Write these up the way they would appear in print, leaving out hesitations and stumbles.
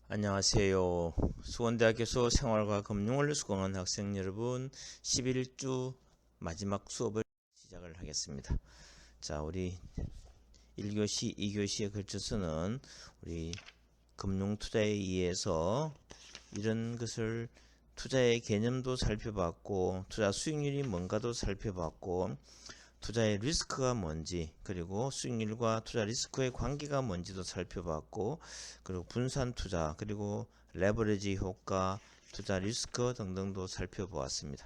안녕하세요. 수원대학교에서 생활과 금융을 수강한 학생 여러분, 11주 마지막 수업을 시작을 하겠습니다. 자, 우리 1교시, 2교시에 걸쳐서는 우리 금융투자에 의해서 이런 것을 투자의 개념도 살펴봤고, 투자 수익률이 뭔가도 살펴봤고, 투자의 리스크가 뭔지, 그리고 수익률과 투자 리스크의 관계가 뭔지도 살펴봤고, 그리고 분산 투자, 그리고 레버리지 효과, 투자 리스크 등등도 살펴보았습니다.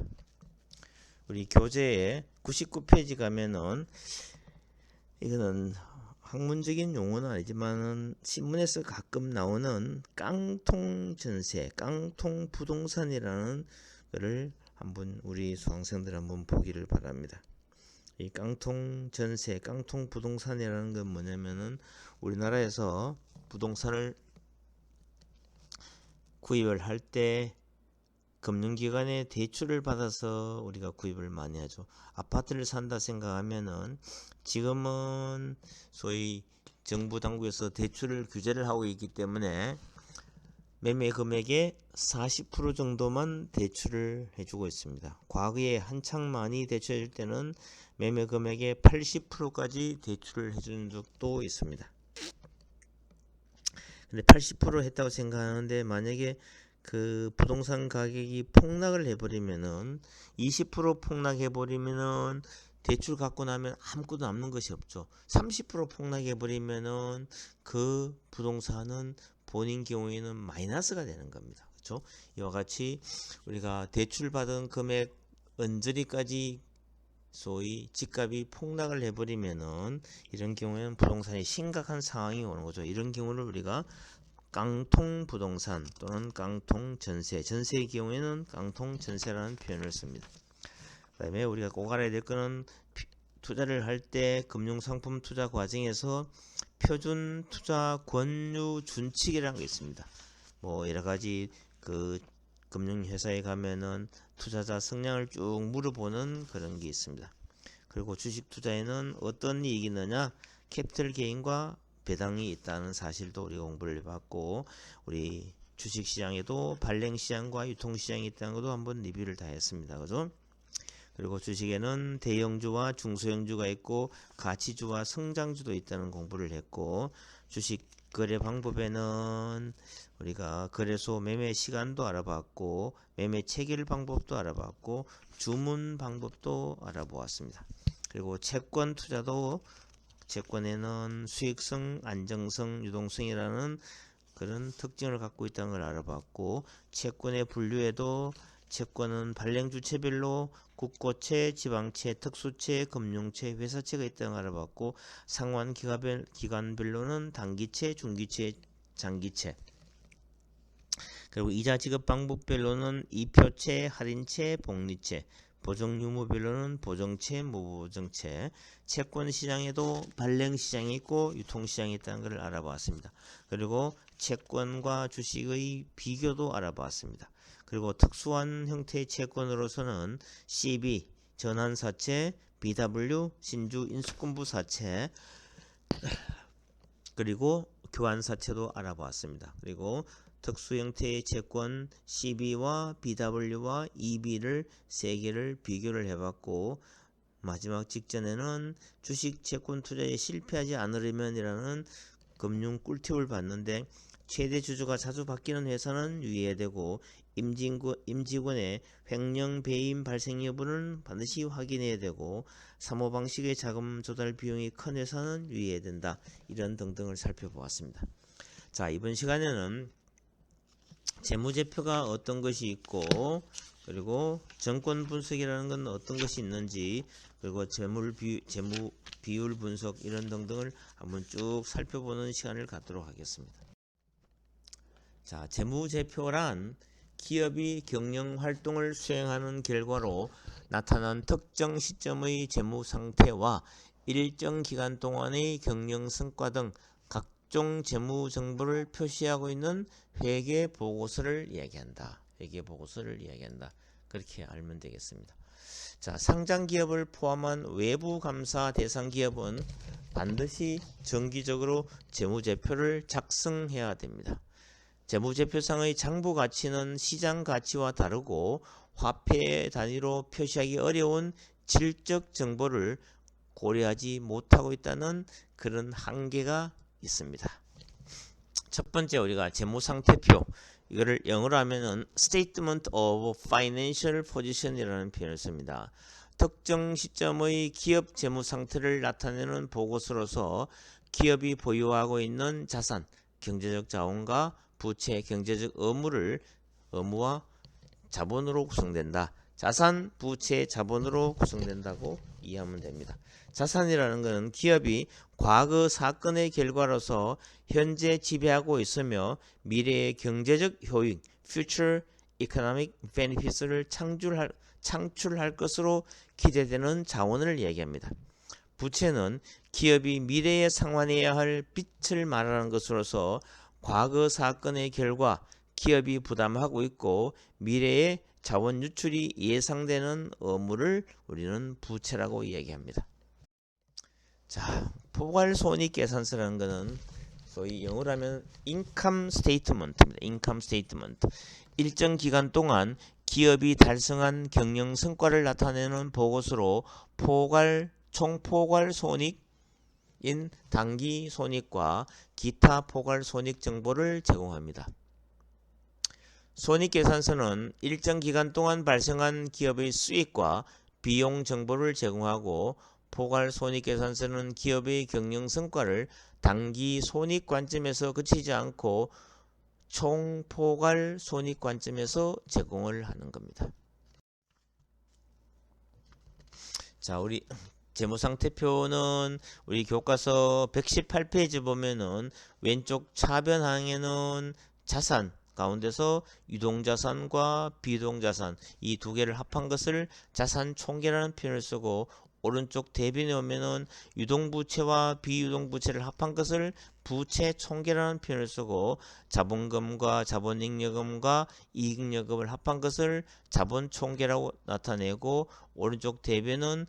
우리 교재에 99페이지 가면은, 이거는 학문적인 용어는 아니지만은 신문에서 가끔 나오는 깡통 전세, 깡통 부동산이라는 것을 한번 우리 수강생들 한번 보기를 바랍니다. 이 깡통 전세, 깡통 부동산이라는 건 뭐냐면은 우리나라에서 부동산을 구입을 할 때 금융기관에 대출을 받아서 우리가 구입을 많이 하죠. 아파트를 산다 생각하면은 지금은 소위 정부 당국에서 대출을 규제를 하고 있기 때문에 매매 금액의 40% 정도만 대출을 해주고 있습니다. 과거에 한창 많이 대출해줄 때는 매매 금액의 80%까지 대출을 해준 적도 있습니다. 근데 80% 했다고 생각하는데 만약에 그 부동산 가격이 폭락을 해버리면은 20% 폭락해버리면은 대출 갖고 나면 아무것도 남는 것이 없죠. 30% 폭락해버리면은 그 부동산은 본인 경우에는 마이너스가 되는 겁니다. 그렇죠? 이와 같이 우리가 대출 받은 금액 언저리까지 소위 집값이 폭락을 해버리면은 이런 경우에는 부동산이 심각한 상황이 오는 거죠. 이런 경우를 우리가 깡통 부동산 또는 깡통 전세, 전세의 경우에는 깡통 전세라는 표현을 씁니다. 그 다음에 우리가 꼭 알아야 될 거는 투자를 할 때 금융상품 투자 과정에서 표준 투자 권유 준칙이라는 게 있습니다. 뭐 여러 가지 그 금융회사에 가면은 투자자 성향을 쭉 물어보는 그런 게 있습니다. 그리고 주식 투자에는 어떤 이익이 있느냐, 캐피털 게인과 배당이 있다는 사실도 우리가 공부를 해봤고, 우리 주식시장에도 발행시장과 유통시장이 있다는 것도 한번 리뷰를 다 했습니다. 그죠? 그리고 주식에는 대형주와 중소형주가 있고 가치주와 성장주도 있다는 공부를 했고, 주식 거래 방법에는 우리가 거래소 매매 시간도 알아봤고 매매 체결 방법도 알아봤고 주문 방법도 알아보았습니다. 그리고 채권 투자도 채권에는 수익성, 안정성, 유동성이라는 그런 특징을 갖고 있다는 걸 알아봤고, 채권의 분류에도 채권은 발행주체별로 국고채, 지방채, 특수채, 금융채, 회사채가 있다는 걸 알아봤고, 상환 기간별로는 단기채, 중기채, 장기채, 그리고 이자 지급 방법별로는 이표채, 할인채, 복리채, 보정 유무별로는 보정채, 무보정채, 채권 시장에도 발행 시장이 있고 유통 시장이 있다는 것을 알아보았습니다. 그리고 채권과 주식의 비교도 알아보았습니다. 그리고 특수한 형태의 채권으로서는 CB, 전환사채, BW, 신주 인수권부 사채, 그리고 교환사채도 알아보았습니다. 그리고 특수 형태의 채권 CB와 BW와 EB를 세 개를 비교를 해봤고, 마지막 직전에는 주식 채권 투자에 실패하지 않으려면이라는 금융 꿀팁을 봤는데, 최대 주주가 자주 바뀌는 회사는 유의해야 되고 임직원의 횡령 배임 발생 여부는 반드시 확인해야 되고 사모방식의 자금 조달 비용이 큰 회사는 유의해야 된다. 이런 등등을 살펴보았습니다. 자, 이번 시간에는 재무제표가 어떤 것이 있고, 그리고 정권 분석이라는 건 어떤 것이 있는지, 그리고 재무 비율 분석 이런 등등을 한번 쭉 살펴보는 시간을 갖도록 하겠습니다. 자, 재무제표란 기업이 경영 활동을 수행하는 결과로 나타난 특정 시점의 재무 상태와 일정 기간 동안의 경영 성과 등 각종 재무 정보를 표시하고 있는 회계 보고서를 이야기한다. 회계 보고서를 이야기한다. 그렇게 알면 되겠습니다. 자, 상장 기업을 포함한 외부 감사 대상 기업은 반드시 정기적으로 재무제표를 작성해야 됩니다. 재무제표상의 장부 가치는 시장 가치와 다르고 화폐 단위로 표시하기 어려운 질적 정보를 고려하지 못하고 있다는 그런 한계가 있습니다. 첫 번째 우리가 재무상태표, 이거를 영어로 하면은 Statement of Financial Position이라는 표현을 씁니다. 특정 시점의 기업 재무 상태를 나타내는 보고서로서 기업이 보유하고 있는 자산, 경제적 자원과 부채, 경제적 의무와 자본으로 구성된다. 자산, 부채, 자본으로 구성된다고 이해하면 됩니다. 자산이라는 것은 기업이 과거 사건의 결과로서 현재 지배하고 있으며 미래의 경제적 효익, future economic benefits를 창출할 것으로 기대되는 자원을 얘기합니다. 부채는 기업이 미래에 상환해야 할 빚을 말하는 것으로서 과거 사건의 결과 기업이 부담하고 있고 미래의 자원 유출이 예상되는 의무를 우리는 부채라고 얘기합니다. 자, 포괄손익계산서라는 것은 소위 영어로 하면 income statement입니다. income statement. 일정 기간 동안 기업이 달성한 경영 성과를 나타내는 보고서로 총포괄 손익인 당기 손익과 기타 포괄 손익 정보를 제공합니다. 손익계산서는 일정 기간 동안 발생한 기업의 수익과 비용 정보를 제공하고 포괄 손익계산서는 기업의 경영 성과를 단기 손익 관점에서 그치지 않고 총포괄 손익 관점에서 제공을 하는 겁니다. 자, 우리 재무상태표는 우리 교과서 118페이지 보면은 왼쪽 차변항에는 자산 가운데서 유동자산과 비유동자산 이 두 개를 합한 것을 자산총계라는 표현을 쓰고 오른쪽 대변에 오면은 유동부채와 비유동부채를 합한 것을 부채총계라는 표현을 쓰고 자본금과 자본잉여금과 이익잉여금을 합한 것을 자본총계라고 나타내고 오른쪽 대변은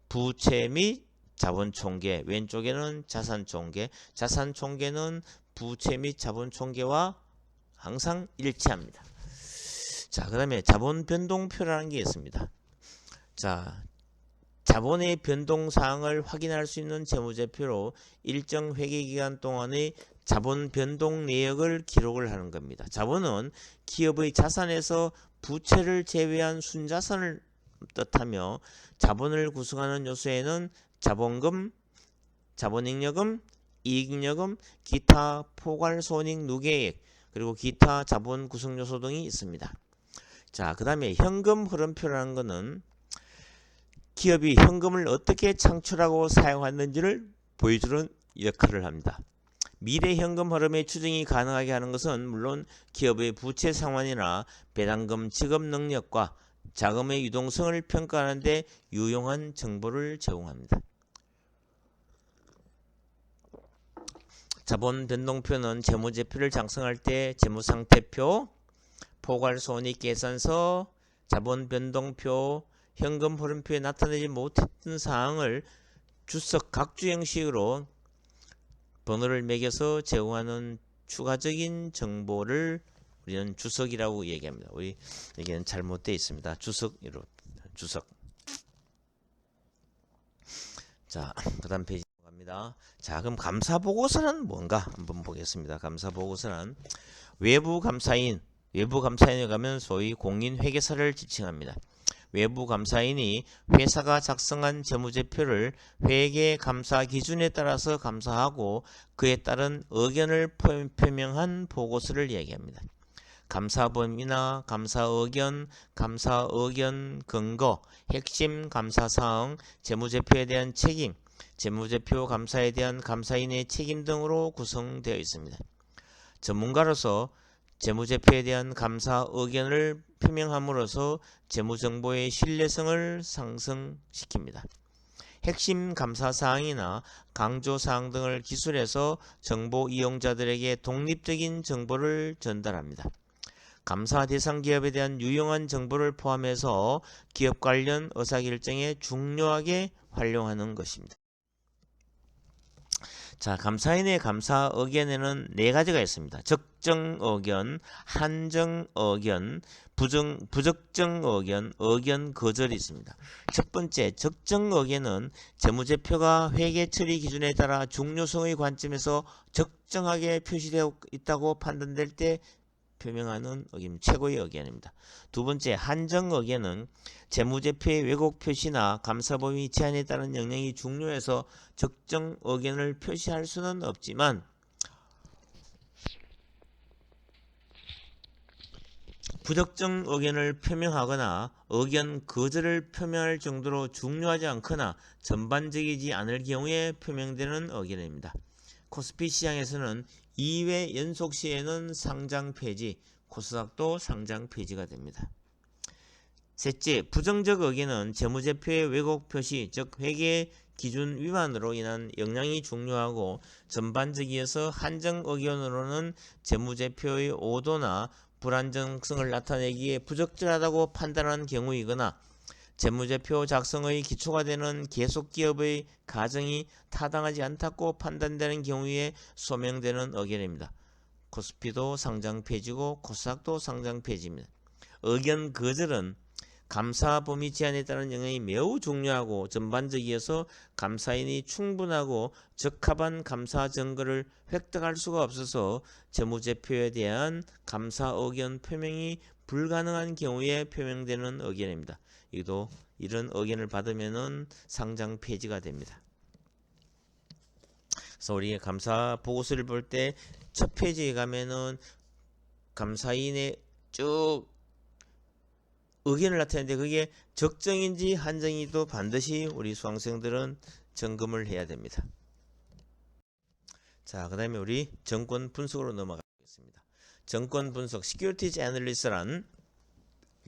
부채 및 자본총계, 왼쪽에는 자산총계, 자산총계는 부채 및 자본총계와 항상 일치합니다. 자, 그 다음에 자본변동표라는 게 있습니다. 자, 자본의 변동사항을 확인할 수 있는 재무제표로 일정 회계기간 동안의 자본 변동 내역을 기록을 하는 겁니다. 자본은 기업의 자산에서 부채를 제외한 순자산을 뜻하며 자본을 구성하는 요소에는 자본금, 자본잉여금, 이익잉여금, 기타 포괄손익 누계액, 그리고 기타 자본 구성 요소 등이 있습니다. 자, 그 다음에 현금 흐름표라는 것은 기업이 현금을 어떻게 창출하고 사용하는지를 보여주는 역할을 합니다. 미래 현금 흐름의 추정이 가능하게 하는 것은 물론 기업의 부채 상환이나 배당금 지급 능력과 자금의 유동성을 평가하는 데 유용한 정보를 제공합니다. 자본 변동표는 재무제표를 작성할 때 재무상태표, 포괄손익계산서, 자본 변동표, 현금 흐름표에 나타내지 못했던 사항을 주석 각주 형식으로 번호를 매겨서 제공하는 추가적인 정보를 우리는 주석이라고 얘기합니다. 우리 여기는 잘못되어 있습니다. 주석. 자, 그 다음 페이지 갑니다. 자, 그럼 감사보고서는 뭔가 한번 보겠습니다. 감사보고서는 외부 감사인에 가면 소위 공인회계사를 지칭합니다. 외부 감사인이 회사가 작성한 재무제표를 회계 감사 기준에 따라서 감사하고 그에 따른 의견을 표명한 보고서를 얘기합니다. 감사 범위나 감사 의견 근거, 핵심 감사 사항, 재무제표에 대한 책임, 재무제표 감사에 대한 감사인의 책임 등으로 구성되어 있습니다. 전문가로서 재무제표에 대한 감사 의견을 표명함으로써 재무정보의 신뢰성을 상승시킵니다. 핵심 감사사항이나 강조사항 등을 기술해서 정보 이용자들에게 독립적인 정보를 전달합니다. 감사 대상 기업에 대한 유용한 정보를 포함해서 기업 관련 의사결정에 중요하게 활용하는 것입니다. 자, 감사인의 감사 의견에는 네 가지가 있습니다. 적정 의견, 한정 의견, 부적정 의견, 의견 거절이 있습니다. 첫 번째, 적정 의견은 재무제표가 회계 처리 기준에 따라 중요성의 관점에서 적정하게 표시되어 있다고 판단될 때 표명하는 의견, 최고의 의견입니다. 두 번째, 한정 의견은 재무제표의 왜곡 표시나 감사범위 제한에 따른 영향이 중요해서 적정 의견을 표시할 수는 없지만 부적정 의견을 표명하거나 의견 거절을 표명할 정도로 중요하지 않거나 전반적이지 않을 경우에 표명되는 의견입니다. 코스피 시장에서는 2회 연속 시에는 상장 폐지, 코스닥도 상장 폐지가 됩니다. 셋째, 부정적 의견은 재무제표의 왜곡 표시, 즉 회계 기준 위반으로 인한 영향이 중요하고 전반적이어서 한정 의견으로는 재무제표의 오도나 불안정성을 나타내기에 부적절하다고 판단한 경우이거나 재무제표 작성의 기초가 되는 계속기업의 가정이 타당하지 않다고 판단되는 경우에 소명되는 의견입니다. 코스피도 상장 폐지고 코스닥도 상장 폐지입니다. 의견 거절은 감사 범위 제한에 따른 영향이 매우 중요하고 전반적이어서 감사인이 충분하고 적합한 감사 증거를 획득할 수가 없어서 재무제표에 대한 감사 의견 표명이 불가능한 경우에 표명되는 의견입니다. 이것도 이런 의견을 받으면은 상장 폐지가 됩니다. 그래서 우리 감사 보고서를 볼 때 첫 페이지에 가면은 감사인의 쭉 의견을 나타내는데 그게 적정인지 한정인지도 반드시 우리 수강생들은 점검을 해야 됩니다. 자, 그 다음에 우리 정권 분석으로 넘어가겠습니다. 정권 분석, 시큐리티즈 애널리스트란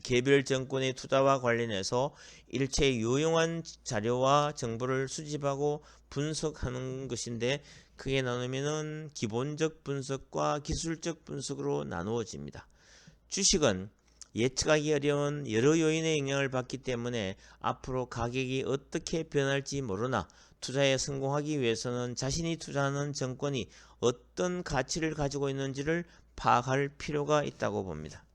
개별 정권의 투자와 관련해서 일체 유용한 자료와 정보를 수집하고 분석하는 것인데 크게 나누면은 기본적 분석과 기술적 분석으로 나누어집니다. 주식은 예측하기 어려운 여러 요인의 영향을 받기 때문에 앞으로 가격이 어떻게 변할지 모르나 투자에 성공하기 위해서는 자신이 투자하는 정권이 어떤 가치를 가지고 있는지를 파악할 필요가 있다고 봅니다.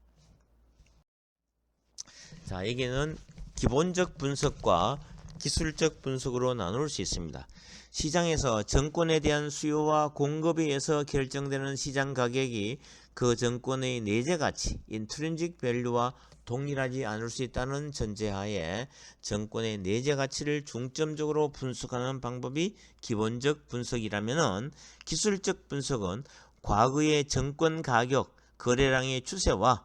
자, 여기는 기본적 분석과 기술적 분석으로 나눌 수 있습니다. 시장에서 정권에 대한 수요와 공급에 의해서 결정되는 시장 가격이 그 정권의 내재 가치, 인트린직 밸류와 동일하지 않을 수 있다는 전제하에 정권의 내재 가치를 중점적으로 분석하는 방법이 기본적 분석이라면은 기술적 분석은 과거의 정권 가격, 거래량의 추세와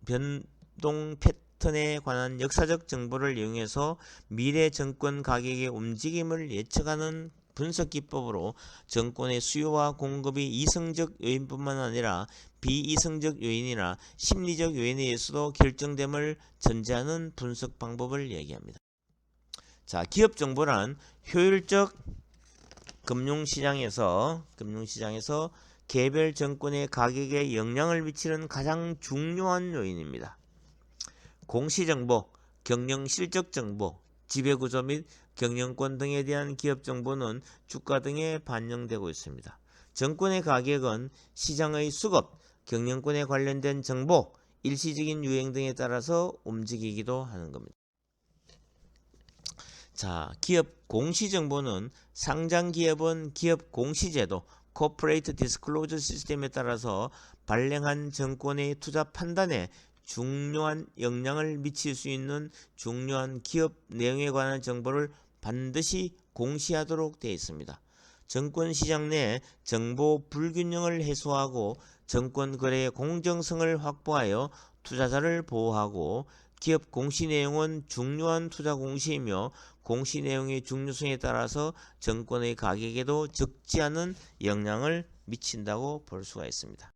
변동 패턴에 관한 역사적 정보를 이용해서 미래 정권 가격의 움직임을 예측하는 분석 기법으로 정권의 수요와 공급이 이성적 요인뿐만 아니라 비이성적 요인이나 심리적 요인에 의해서도 결정됨을 전제하는 분석 방법을 얘기합니다. 자, 기업 정보란 효율적 금융시장에서 개별 정권의 가격에 영향을 미치는 가장 중요한 요인입니다. 공시정보, 경영실적정보, 지배구조 및 경영권 등에 대한 기업정보는 주가 등에 반영되고 있습니다. 정권의 가격은 시장의 수급, 경영권에 관련된 정보, 일시적인 유행 등에 따라서 움직이기도 하는 겁니다. 자, 기업 공시정보는 상장기업은 기업 공시제도, Corporate Disclosure 시스템에 따라서 발행한 정권의 투자 판단에 중요한 영향을 미칠 수 있는 중요한 기업 내용에 관한 정보를 반드시 공시하도록 되어 있습니다. 정권시장 내 정보 불균형을 해소하고 정권 거래의 공정성을 확보하여 투자자를 보호하고 기업 공시 내용은 중요한 투자 공시이며 공시 내용의 중요성에 따라서 정권의 가격에도 적지 않은 영향을 미친다고 볼 수가 있습니다.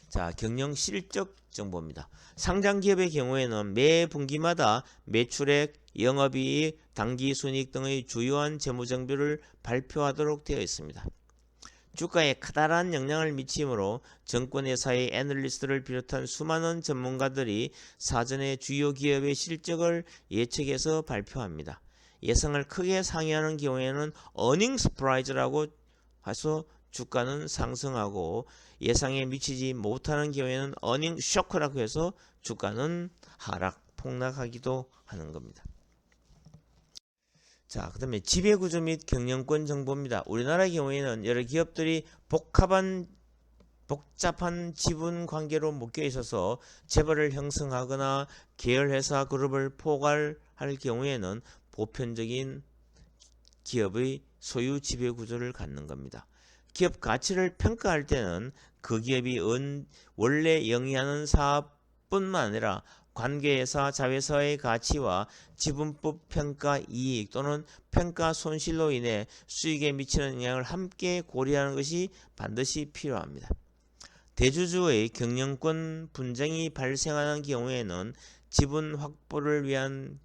자, 경영 실적 정보입니다. 상장 기업의 경우에는 매 분기마다 매출액, 영업이익, 당기순이익 등의 주요한 재무정보를 발표하도록 되어 있습니다. 주가에 커다란 영향을 미치므로 정권회사의 애널리스트를 비롯한 수많은 전문가들이 사전에 주요 기업의 실적을 예측해서 발표합니다. 예상을 크게 상회하는 경우에는 어닝 서프라이즈라고 해서 주가는 상승하고, 예상에 미치지 못하는 경우에는 어닝 쇼크라고 해서 주가는 하락, 폭락하기도 하는 겁니다. 자, 그 다음에 지배구조 및 경영권 정보입니다. 우리나라의 경우에는 여러 기업들이 복잡한 지분 관계로 묶여 있어서 재벌을 형성하거나 계열회사 그룹을 포괄할 경우에는 보편적인 기업의 소유 지배 구조를 갖는 겁니다. 기업 가치를 평가할 때는 그 기업이 원래 영위하는 사업뿐만 아니라 관계회사, 자회사의 가치와 지분법 평가 이익 또는 평가 손실로 인해 수익에 미치는 영향을 함께 고려하는 것이 반드시 필요합니다. 대주주의 경영권 분쟁이 발생하는 경우에는 지분 확보를 위한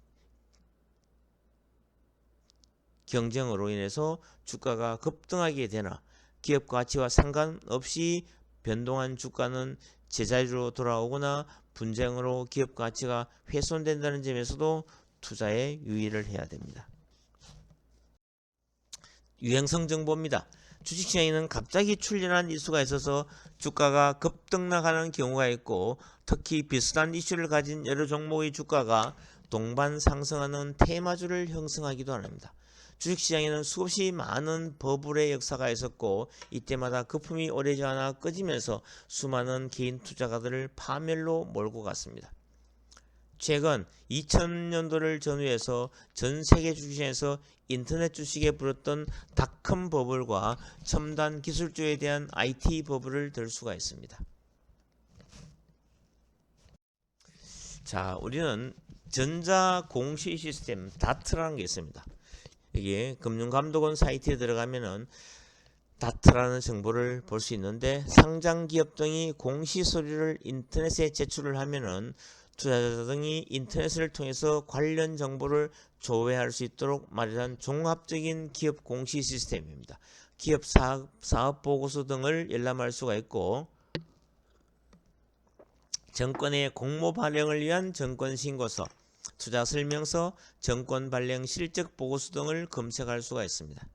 경쟁으로 인해서 주가가 급등하게 되나, 기업 가치와 상관없이 변동한 주가는 제자리로 돌아오거나 분쟁으로 기업 가치가 훼손된다는 점에서도 투자에 유의를 해야 됩니다. 유행성 정보입니다. 주식시장에는 갑자기 출현한 이슈가 있어서 주가가 급등락하는 경우가 있고, 특히 비슷한 이슈를 가진 여러 종목의 주가가 동반 상승하는 테마주를 형성하기도 합니다. 주식시장에는 수없이 많은 버블의 역사가 있었고, 이때마다 거품이 오래지 않아 꺼지면서 수많은 개인 투자가들을 파멸로 몰고 갔습니다. 최근 2000년도를 전후해서 전 세계 주식시장에서 인터넷 주식에 불었던 닷컴 버블과 첨단 기술주에 대한 IT 버블을 들 수가 있습니다. 자, 우리는 전자 공시 시스템 다트라는 게 있습니다. 이게 금융감독원 사이트에 들어가면은 다트라는 정보를 볼 수 있는데, 상장 기업 등이 공시 서류를 인터넷에 제출을 하면은 투자자 등이 인터넷을 통해서 관련 정보를 조회할 수 있도록 마련한 종합적인 기업 공시 시스템입니다. 기업 사업 보고서 등을 열람할 수가 있고, 정권의 공모 발행을 위한 정권 신고서, 투자 설명서, 정권 발행 실적 보고서 등을 검색할 수가 있습니다.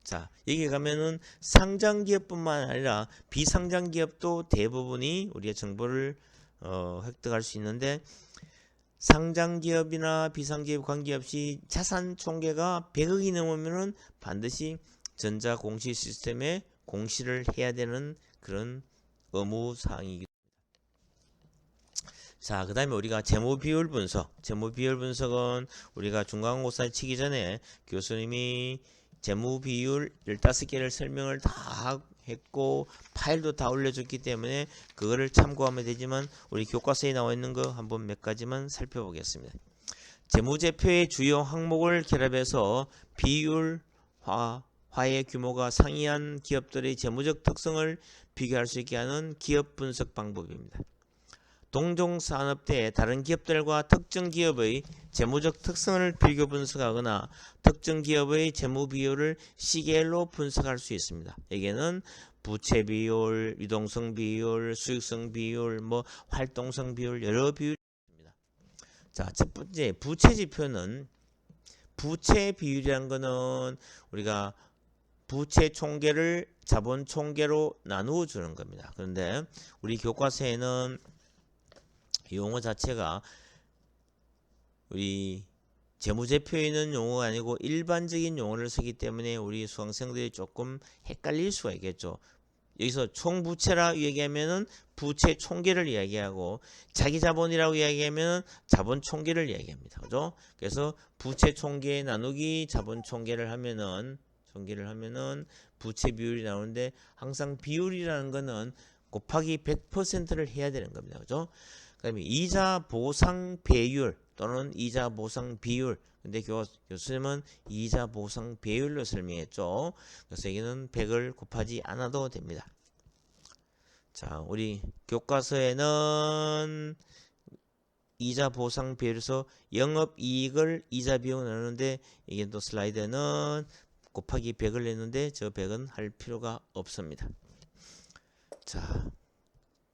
자, 여기 가면은 상장 기업뿐만 아니라 비상장 기업도 대부분이 우리의 정보를 획득할 수 있는데, 상장 기업이나 비상기업 관계없이 자산 총계가 100억이 넘으면은 반드시 전자 공시 시스템에 공시를 해야 되는 그런 의무 사항이기. 자, 그 다음에 우리가 재무 비율 분석. 재무 비율 분석은 우리가 중간고사 치기 전에 교수님이 재무 비율 15개를 설명을 다 했고 파일도 다 올려줬기 때문에 그거를 참고하면 되지만, 우리 교과서에 나와 있는 거 한번 몇 가지만 살펴보겠습니다. 재무제표의 주요 항목을 결합해서 비율화의 규모가 상이한 기업들의 재무적 특성을 비교할 수 있게 하는 기업 분석 방법입니다. 동종 산업대의 다른 기업들과 특정 기업의 재무적 특성을 비교 분석하거나 특정 기업의 재무 비율을 시계로 분석할 수 있습니다. 여기에는 부채 비율, 유동성 비율, 수익성 비율, 활동성 비율, 여러 비율이 있습니다. 자, 첫 번째 부채 지표는, 부채 비율이라는 거는 우리가 부채 총계를 자본 총계로 나누어 주는 겁니다. 그런데 우리 교과서에는 용어 자체가 우리 재무제표에 있는 용어가 아니고 일반적인 용어를 쓰기 때문에 우리 수강생들이 조금 헷갈릴 수가 있겠죠. 여기서 총부채라 이야기하면은 부채 총계를 이야기하고, 자기 자본이라고 이야기하면은 자본 총계를 이야기합니다. 그죠? 그래서 부채 총계 나누기 자본 총계를 하면은 부채 비율이 나오는데, 항상 비율이라는 거는 곱하기 100%를 해야 되는 겁니다. 그죠? 그 다음에 이자 보상 배율 또는 이자 보상 비율. 근데 교수님은 이자 보상 배율로 설명했죠. 그래서 여기는 100을 곱하지 않아도 됩니다. 자, 우리 교과서에는 이자 보상 배율에서 영업이익을 이자 비용을 나누는데, 이게 또 슬라이드는 곱하기 100을 냈는데 저 100은 할 필요가 없습니다.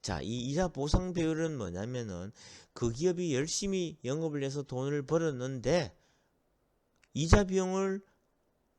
자, 이 이자 보상 배율은 뭐냐면은 그 기업이 열심히 영업을 해서 돈을 벌었는데 이자 비용을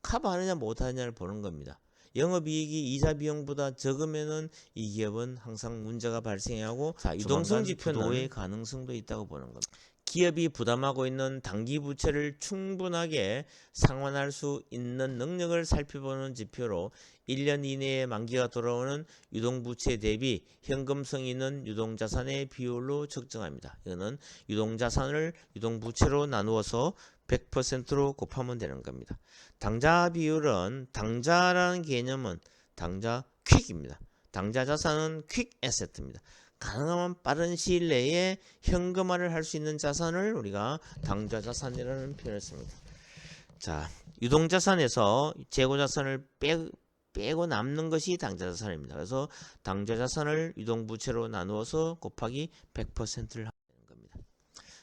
커버하느냐 못하느냐를 보는 겁니다. 영업이익이 이자 비용보다 적으면은 이 기업은 항상 문제가 발생하고, 자, 유동성 지표는 부도의 가능성도 있다고 보는 겁니다. 기업이 부담하고 있는 단기 부채를 충분하게 상환할 수 있는 능력을 살펴보는 지표로 1년 이내에 만기가 돌아오는 유동부채 대비 현금성 있는 유동자산의 비율로 측정합니다. 이거는 유동자산을 유동부채로 나누어서 100%로 곱하면 되는 겁니다. 당좌 비율은, 당좌라는 개념은 당좌 퀵입니다. 당좌 자산은 퀵 에세트입니다. 가능하면 빠른 시일 내에 현금화를 할 수 있는 자산을 우리가 당좌 자산이라는 표현을 씁니다. 자, 유동자산에서 재고자산을 빼고 남는 것이 당좌 자산입니다. 그래서 당좌 자산을 유동부채로 나누어서 곱하기 100%를 하는 겁니다.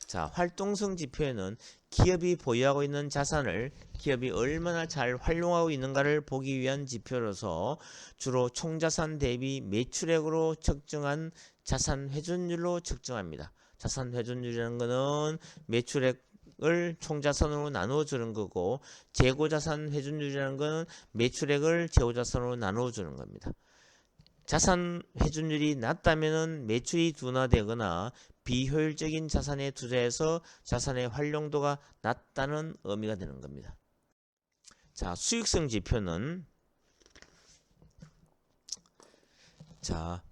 자, 활동성 지표에는 기업이 보유하고 있는 자산을 기업이 얼마나 잘 활용하고 있는가를 보기 위한 지표로서 주로 총자산 대비 매출액으로 측정한 자산 회전율로 측정합니다. 자산 회전율이라는 것은 매출액을 총자산으로 나누어 주는 거고, 재고자산 회전율이라는 것은 매출액을 재고자산으로 나누어 주는 겁니다. 자산 회전율이 낮다면 매출이 둔화되거나 비효율적인 자산에 투자해서 자산의 활용도가 낮다는 의미가 되는 겁니다. 자, 수익성 지표는, 자,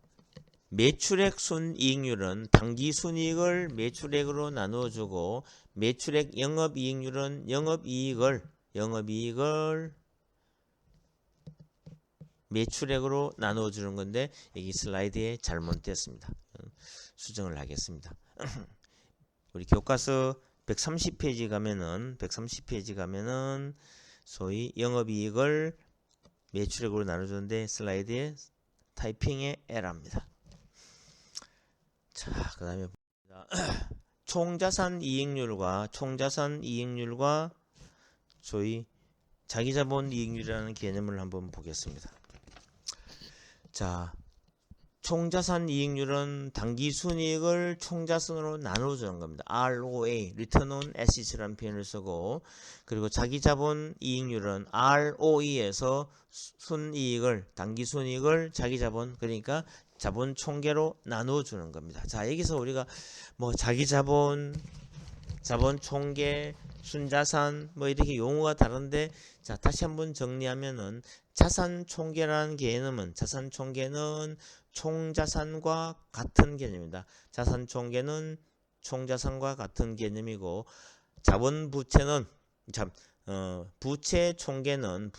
매출액 순이익률은 당기 순이익을 매출액으로 나누어주고, 매출액 영업이익률은 영업이익을 매출액으로 나누어주는 건데, 여기 슬라이드에 잘못됐습니다. 수정을 하겠습니다. 우리 교과서 130페이지 가면은 소위 영업이익을 매출액으로 나눠주는데 슬라이드에 타이핑에 에러입니다. 자, 그 다음에 총자산 이익률과 소위 자기자본 이익률이라는 개념을 한번 보겠습니다. 자, 총자산 이익률은 당기 순이익을 총자산으로 나눠주는 겁니다. ROA, Return on Assets라는 표현을 쓰고, 그리고 자기자본 이익률은 ROE에서 순이익을, 당기 순이익을 자기자본, 그러니까 자본 총계로 나눠주는 겁니다. 자, 여기서 우리가 뭐 자기자본, 자본 총계, 순자산 뭐 이렇게 용어가 다른데, 자, 다시 한번 정리하면은 자산 총계라는 개념은, 자산 총계는 총자산과 같은 개념입니다. 자산 총계는 총자산과 같은 개념이고, 자본 부채는 부채 총계는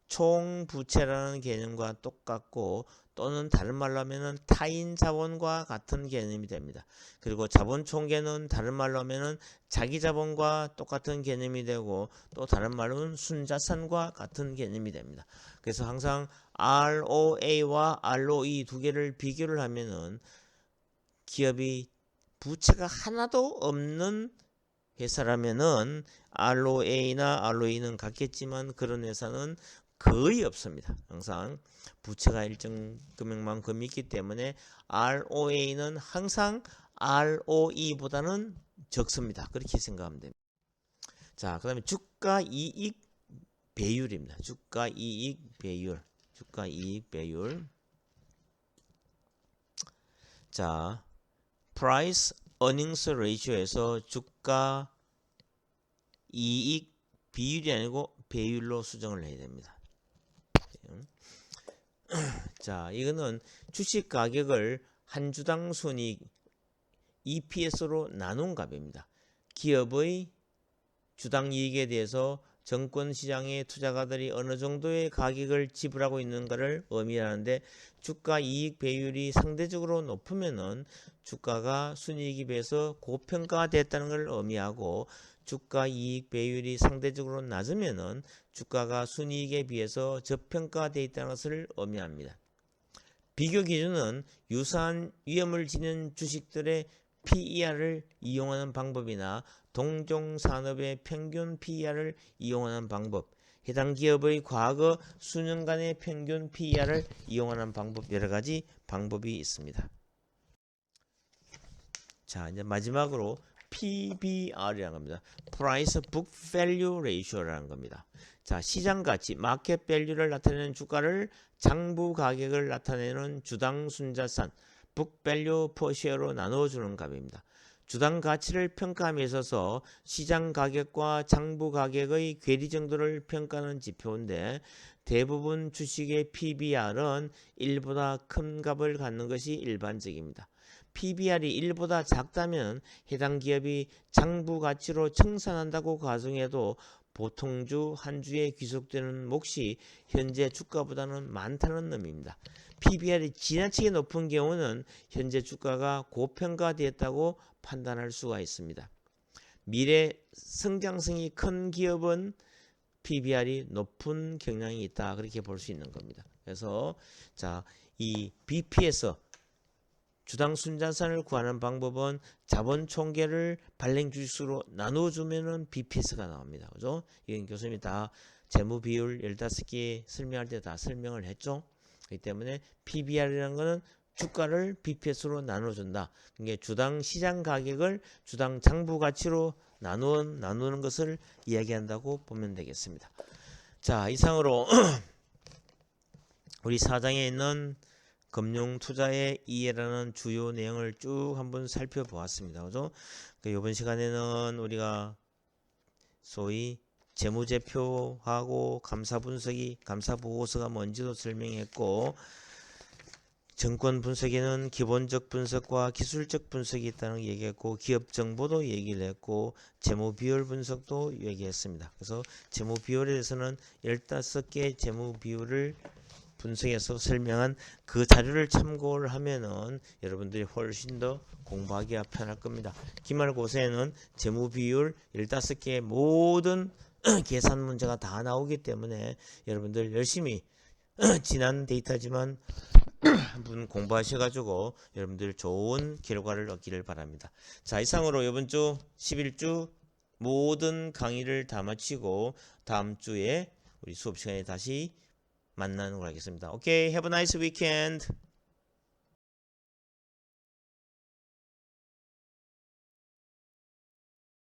총부채라는 개념과 똑같고, 또는 다른 말로 하면은 타인 자본과 같은 개념이 됩니다. 그리고 자본 총계는 다른 말로 하면은 자기 자본과 똑같은 개념이 되고, 또 다른 말로는 순자산과 같은 개념이 됩니다. 그래서 항상 ROA와 ROE 두 개를 비교를 하면은 기업이 부채가 하나도 없는 회사라면은 ROA나 ROE는 같겠지만, 그런 회사는 거의 없습니다. 항상 부채가 일정 금액만큼 있기 때문에 ROA는 항상 ROE보다는 적습니다. 그렇게 생각하면 됩니다. 자, 그 다음에 주가이익 배율입니다. 주가이익 배율. 자, Price Earnings Ratio에서 주가 이익 비율이 아니고 배율로 수정을 해야 됩니다. 자, 이거는 주식 가격을 한 주당 순이익 EPS로 나눈 값입니다. 기업의 주당 이익에 대해서 정권시장의 투자가들이 어느 정도의 가격을 지불하고 있는가를 의미하는데, 주가 이익 배율이 상대적으로 높으면은 주가가 순이익에 비해서 고평가됐다는 걸 의미하고, 주가 이익 배율이 상대적으로 낮으면은 주가가 순이익에 비해서 저평가되어 있다는 것을 의미합니다. 비교 기준은 유사한 위험을 지닌 주식들의 PER을 이용하는 방법이나 동종 산업의 평균 PER을 이용하는 방법, 해당 기업의 과거 수년간의 평균 PER을 이용하는 방법, 여러 가지 방법이 있습니다. 자, 이제 마지막으로 PBR이라는 겁니다. Price Book Value Ratio라는 겁니다. 자, 시장 가치, 마켓 밸류를 나타내는 주가를 장부 가격을 나타내는 주당 순자산, Book Value per Share로 나누어주는 값입니다. 주당 가치를 평가함에 있어서 시장 가격과 장부 가격의 괴리 정도를 평가하는 지표인데 대부분 주식의 PBR은 1보다 큰 값을 갖는 것이 일반적입니다. PBR이 1보다 작다면 해당 기업이 장부 가치로 청산한다고 가정해도 보통주 한 주에 귀속되는 몫이 현재 주가보다는 많다는 의미입니다. PBR이 지나치게 높은 경우는 현재 주가가 고평가되었다고 판단할 수가 있습니다. 미래 성장성이 큰 기업은 PBR이 높은 경향이 있다, 그렇게 볼 수 있는 겁니다. 그래서 자, 이 BP에서 주당 순자산을 구하는 방법은 자본 총계를 발행 주식수로 나눠주면은 BPS가 나옵니다. 그죠? 이건 교수님이 다 재무 비율 15개 설명할 때 다 설명을 했죠. 그렇기 때문에 PBR이라는 거는 주가를 BPS로 나눠준다. 그게 주당 시장 가격을 주당 장부 가치로 나누는 것을 이야기한다고 보면 되겠습니다. 자, 이상으로 우리 4장에 있는 금융 투자의 이해라는 주요 내용을 쭉 한번 살펴보았습니다. 그죠? 이번 시간에는 우리가 소위 재무제표하고 감사 분석이, 감사 보고서가 뭔지도 설명했고, 정권 분석에는 기본적 분석과 기술적 분석이 있다는 걸 얘기했고, 기업 정보도 얘기를 했고, 재무 비율 분석도 얘기했습니다. 그래서 재무 비율에 대해서는 15개의 재무 비율을 분석해서 설명한 그 자료를 참고를 하면은 여러분들이 훨씬 더 공부하기가 편할 겁니다. 기말고사에는 재무 비율 15개의 모든 계산 문제가 다 나오기 때문에 여러분들 열심히 지난 데이터지만 한번 공부하셔가지고 여러분들 좋은 결과를 얻기를 바랍니다. 자, 이상으로 이번 주 11주 모든 강의를 다 마치고 다음 주에 우리 수업 시간에 다시 만나는 걸 하겠습니다. 오케이, have a nice weekend.